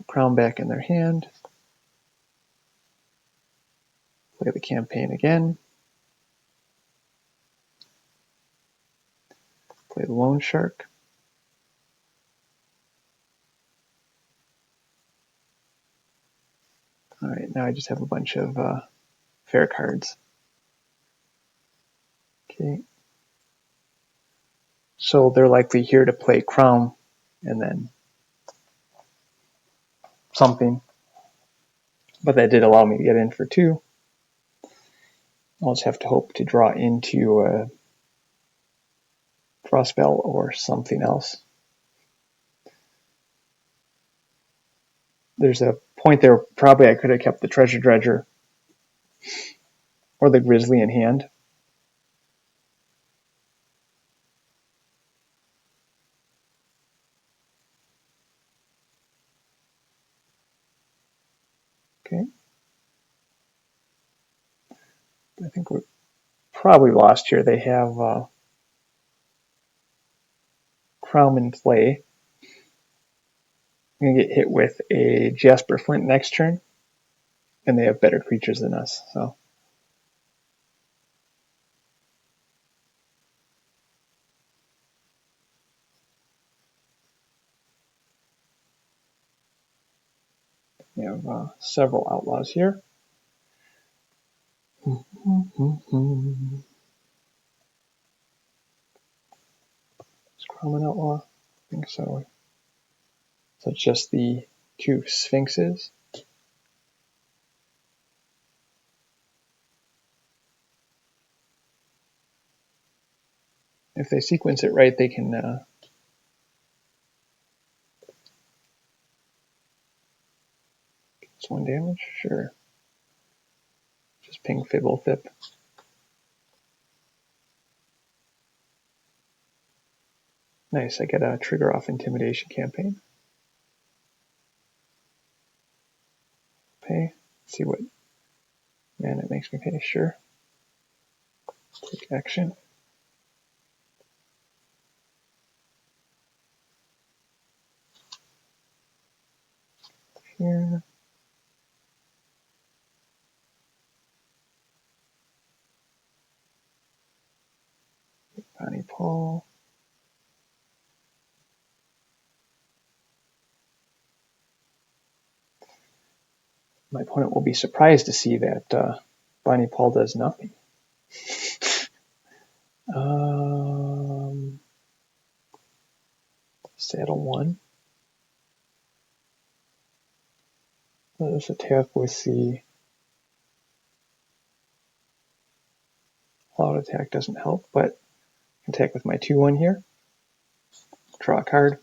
Crown back in their hand. Play the campaign again. Play the Loan Shark. Alright, now I just have a bunch of fair cards. Okay. So they're likely here to play Crown and then something. But that did allow me to get in for 2. I'll just have to hope to draw into a draw spell or something else. There's a point there probably I could have kept the Treasure Dredger or the Grizzly in hand. Okay. I think we're probably lost here. They have Crown in play. I'm going to get hit with a Jasper Flint next turn, and they have better creatures than us. So we have several outlaws here. Let's common outlaw? I think so. So it's just the 2 sphinxes. If they sequence it right, they can it's 1 damage? Sure. Just ping Fibble Thip. Nice, I get a trigger off Intimidation Campaign. Pay. Let's see what man it makes me pay. Sure. Take action. Here. Bonnie Paul. My opponent will be surprised to see that Bonnie Paul does nothing. Saddle 1. Let us attack with the Cloud attack doesn't help, but attack with my 2/1 here. Draw a card.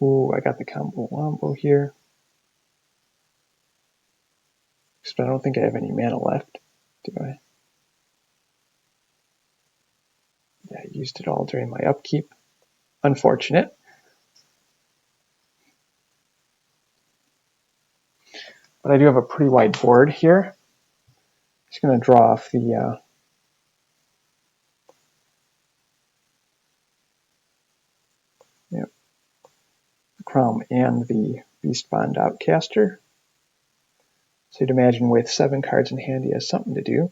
Ooh, I got the combo wombo here. Except I don't think I have any mana left, do I? Yeah, I used it all during my upkeep. Unfortunate. But I do have a pretty wide board here. Just going to draw off the Crom and the Beast Bond Outcaster. So you'd imagine with 7 cards in hand, he has something to do.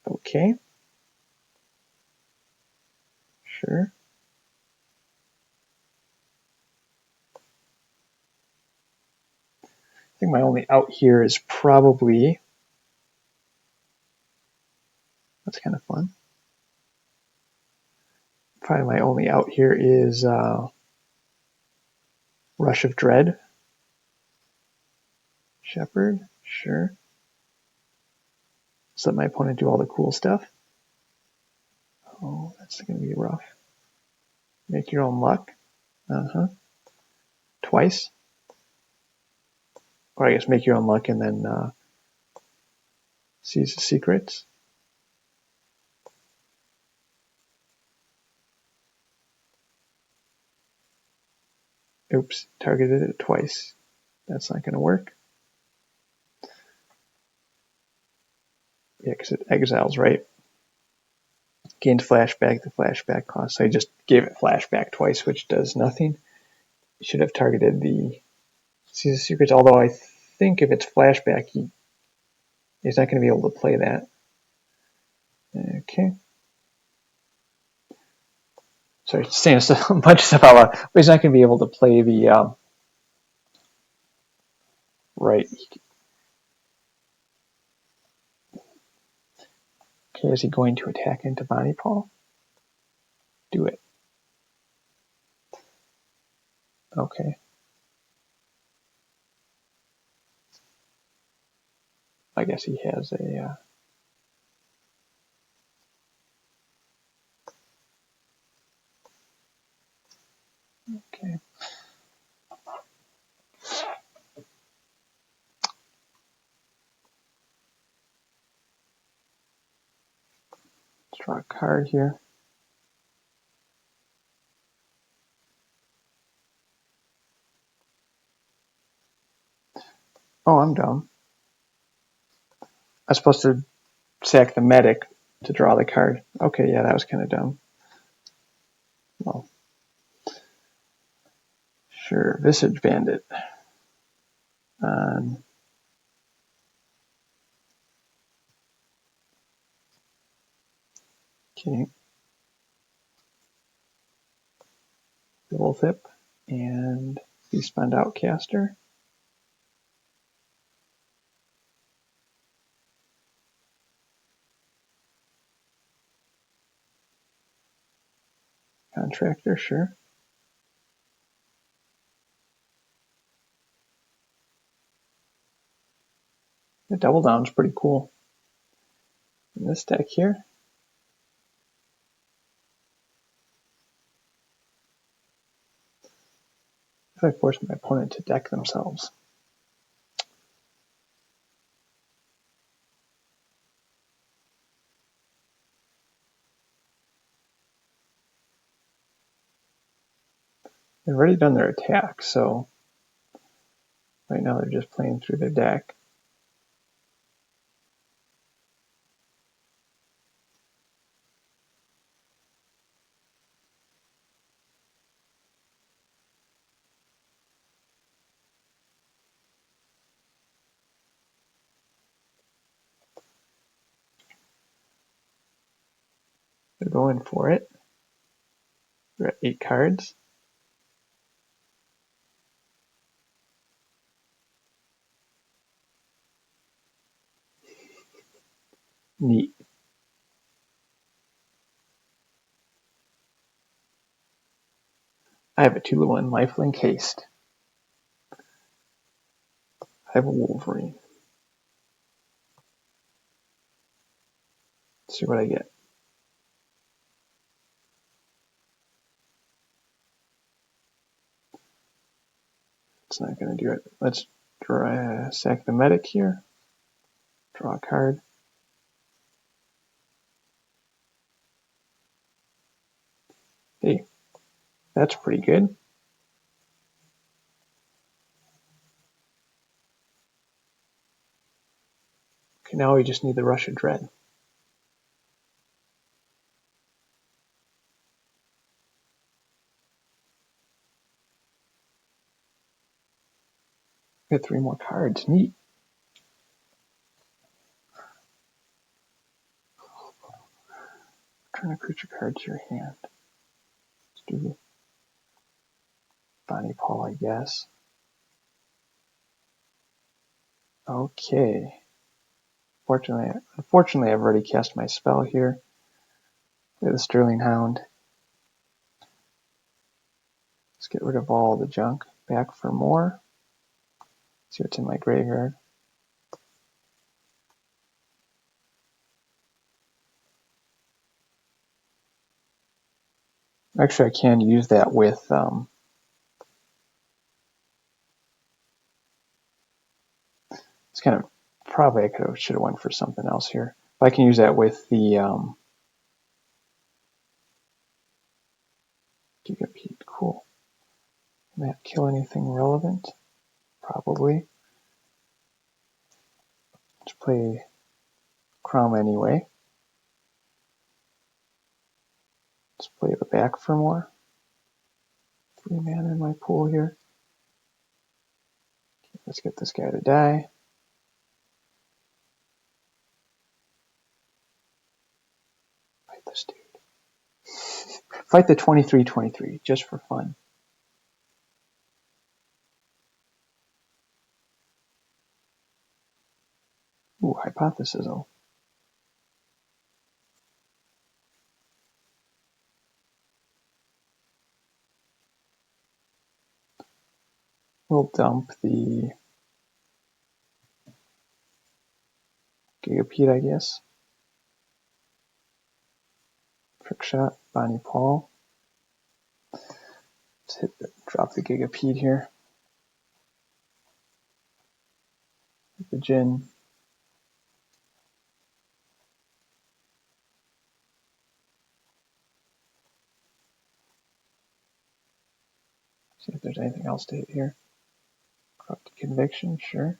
Okay. Sure. I think my only out here is probably, that's kind of fun. Probably my only out here is Rush of Dread. Shepherd, sure. Just let my opponent do all the cool stuff. Oh, that's going to be rough. Make your own luck. Twice. Or I guess make your own luck and then seize the secrets. Oops, targeted it twice. That's not going to work. Yeah, because it exiles, right? Gained flashback, the flashback cost. So I just gave it flashback twice, which does nothing. You should have targeted the seize the secrets, although I think if it's flashback, he's not going to be able to play that. Okay. Sorry, saying a bunch of stuff out loud, but he's not going to be able to play the right. Okay, is he going to attack into Bonnie Paul? Do it. Okay. I guess he has a. Okay. Let's draw a card here. Oh, I'm dumb. I was supposed to sack the medic to draw the card. Okay, yeah, that was kind of dumb. Well, sure, Visage Bandit. Okay. Double Thip. and Beastbond Outcaster. Contractor, sure. The Double Down's pretty cool. In this deck here, if I force my opponent to deck themselves. They've already done their attack, so right now they're just playing through their deck. They're going for it. They're at 8 cards. Neat. I have a 2/1 lifelink haste. I have a Wolverine. Let's see what I get. It's not going to do it. Let's sack the medic here. Draw a card. Hey, that's pretty good. Okay, now we just need the Rush of Dread. Get 3 more cards. Neat. Return a creature card to your hand. Let's do Bonnie Paul, I guess. Okay. Unfortunately, I've already cast my spell here. Play the Sterling Hound. Let's get rid of all the junk. Back for more. See what's in my graveyard. Actually, I can use that with it's kind of probably I should have went for something else here. But I can use that with the Gigapede. Cool. Can that kill anything relevant? Probably. Let's play Crom anyway. Let's play the back for more. 3 mana in my pool here. Okay, let's get this guy to die. Fight this dude. Fight the 23/23 just for fun. Ooh, Hypothesism. We'll dump the Gigapede, I guess. Trick Shot, Bonnie Paul. Let's drop the Gigapede here. Hit the Djinn. See if there's anything else to hit here. Corrupted Conviction, sure.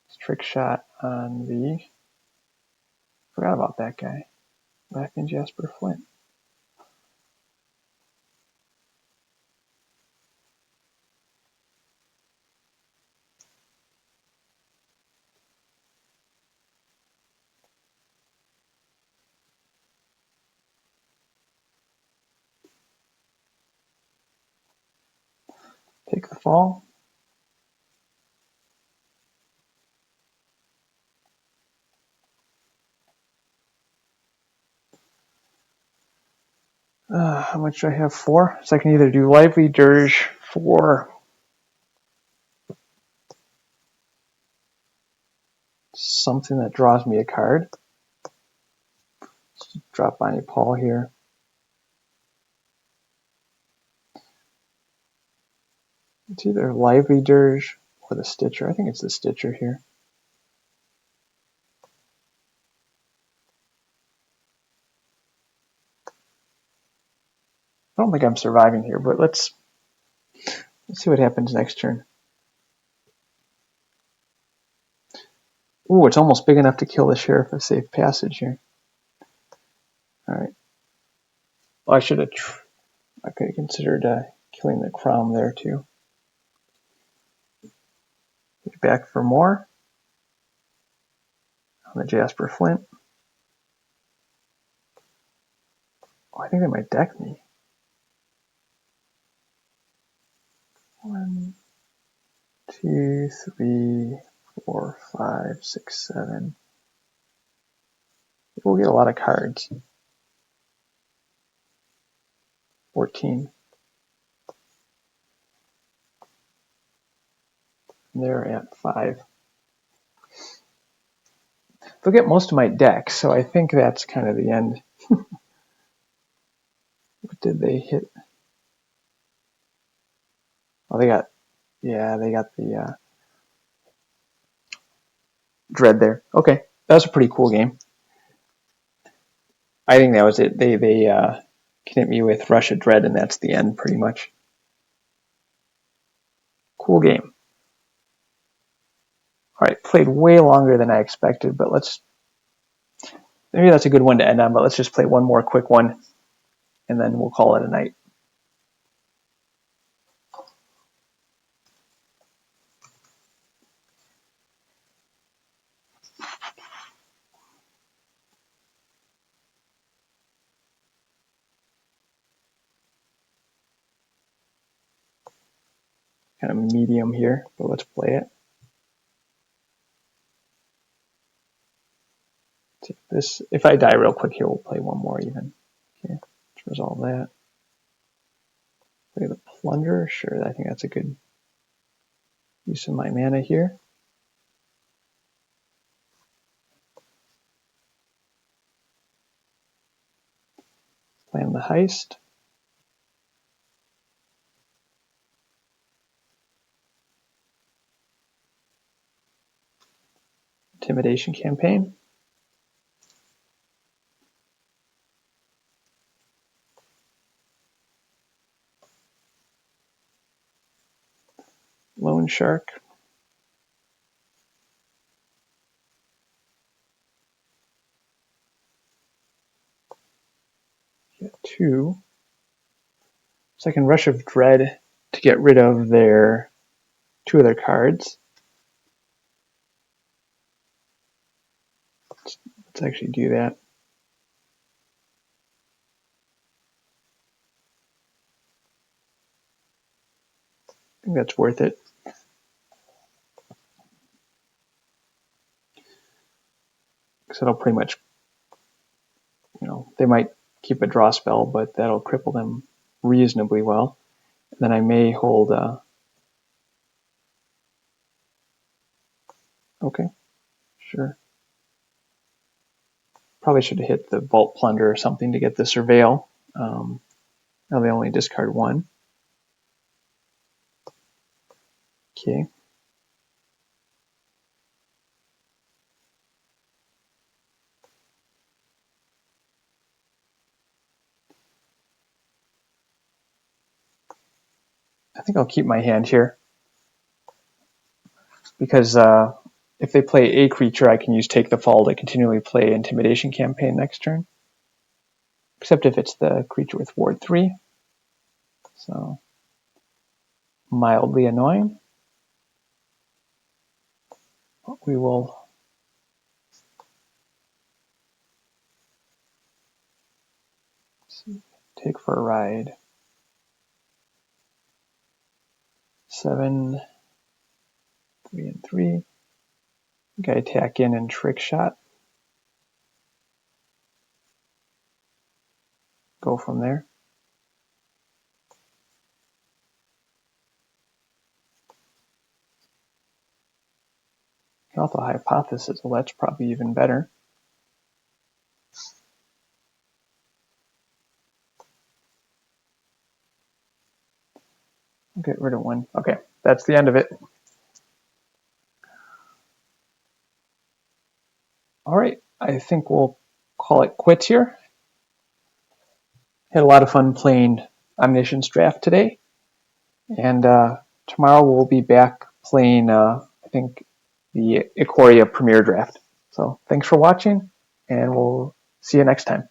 Let's Trick Shot on the... Forgot about that guy. Black and Jasper Flint. fall. How much do I have for? So I can either do Lively Dirge for something that draws me a card. Let's drop Bonnie Paul here. It's either Lively Dirge or the Stitcher. I think it's the Stitcher here. I don't think I'm surviving here, but let's see what happens next turn. Ooh, it's almost big enough to kill the Sheriff of Safe Passage here. All right. Well, I could have considered killing the Crown there too. Get back for more on the Jasper Flint. Oh, I think they might deck me. 1, 2, 3, 4, 5, 6, 7. We'll get a lot of cards. 14. They're at 5. They'll get most of my deck, so I think that's kind of the end. What did they hit? Oh, they got the Dread there. Okay, that was a pretty cool game. I think that was it. They hit me with Russia Dread, and that's the end, pretty much. Cool game. All right, played way longer than I expected, but maybe that's a good one to end on, but let's just play one more quick one, and then we'll call it a night. Kind of medium here, but let's play it. Take this. If I die real quick here, we'll play one more even. Okay, let's resolve that. Play the Plunder. Sure, I think that's a good use of my mana here. Plan the Heist. Intimidation Campaign. Loan Shark. Get 2. Second Rush of Dread to get rid of their 2 of their cards. Let's actually do that. I think that's worth it. Because that'll pretty much, they might keep a draw spell, but that'll cripple them reasonably well. And then I may hold. Okay, sure. Probably should have hit the Vault Plunder or something to get the Surveil. Now they only discard 1. Okay. I think I'll keep my hand here. Because if they play a creature, I can use Take the Fall to continually play Intimidation Campaign next turn. Except if it's the creature with Ward 3. So, mildly annoying. But we will take for a ride. 7, 3 and 3. Guy attack in and trick shot. Go from there. Also hypothesis, well that's probably even better. I'll get rid of one. Okay, that's the end of it. All right, I think we'll call it quits here. Had a lot of fun playing Omniscience draft today, and tomorrow we'll be back playing, I think, the Ikoria Premier draft. So thanks for watching, and we'll see you next time.